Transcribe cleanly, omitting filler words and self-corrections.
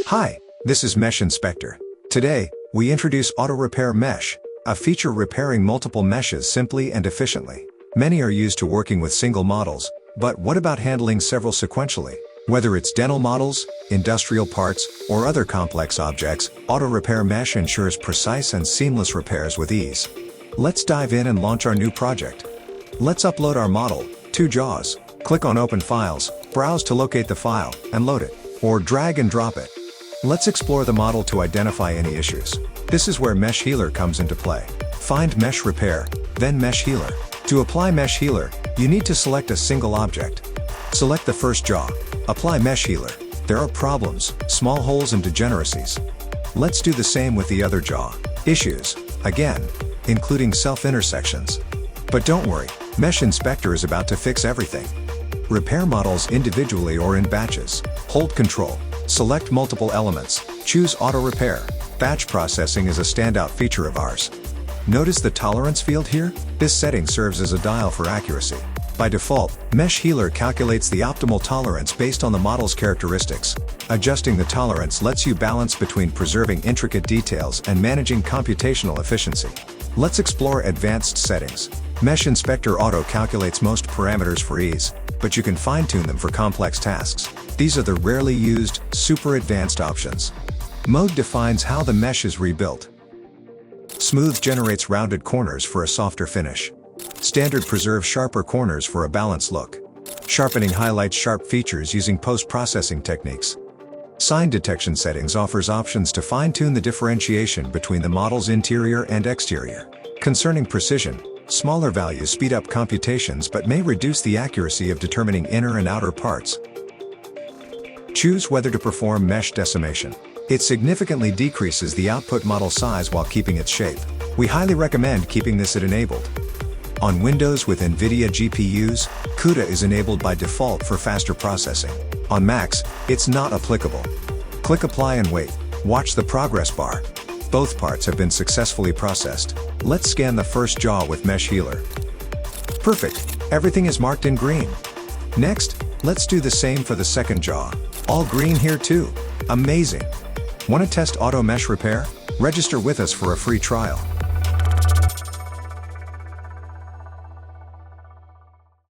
Hi, this is MeshInspector. Today, we introduce Auto Repair Mesh, a feature repairing multiple meshes simply and efficiently. Many are used to working with single models, but what about handling several sequentially? Whether it's dental models, industrial parts, or other complex objects, Auto Repair Mesh ensures precise and seamless repairs with ease. Let's dive in and launch our new project. Let's upload our model, 2 jaws. Click on Open Files, browse to locate the file, and load it, or drag and drop it. Let's explore the model to identify any issues. This is where Mesh Healer comes into play. Find Mesh Repair, then Mesh Healer. To apply Mesh Healer, you need to select a single object. Select the first jaw. Apply Mesh Healer. There are problems, small holes and degeneracies. Let's do the same with the other jaw. Issues, again, including self-intersections. But don't worry, MeshInspector is about to fix everything. Repair models individually or in batches. Hold Control. Select multiple elements. Choose Auto Repair. Batch processing is a standout feature of ours. Notice the tolerance field here? This setting serves as a dial for accuracy. By default, Mesh Healer calculates the optimal tolerance based on the model's characteristics. Adjusting the tolerance lets you balance between preserving intricate details and managing computational efficiency. Let's explore advanced settings. MeshInspector Auto calculates most parameters for ease, but you can fine-tune them for complex tasks. These are the rarely used, super advanced options. Mode defines how the mesh is rebuilt. Smooth generates rounded corners for a softer finish. Standard preserves sharper corners for a balanced look. Sharpening highlights sharp features using post-processing techniques. Sign detection settings offers options to fine-tune the differentiation between the model's interior and exterior. Concerning precision, smaller values speed up computations but may reduce the accuracy of determining inner and outer parts. Choose whether to perform mesh decimation. It significantly decreases the output model size while keeping its shape. We highly recommend keeping this enabled. On Windows with NVIDIA GPUs, CUDA is enabled by default for faster processing. On Macs, it's not applicable. Click Apply and wait. Watch the progress bar. Both parts have been successfully processed. Let's scan the first jaw with Mesh Healer. Perfect, everything is marked in green. Next, let's do the same for the second jaw. All green here too. Amazing. Want to test Auto Mesh Repair? Register with us for a free trial.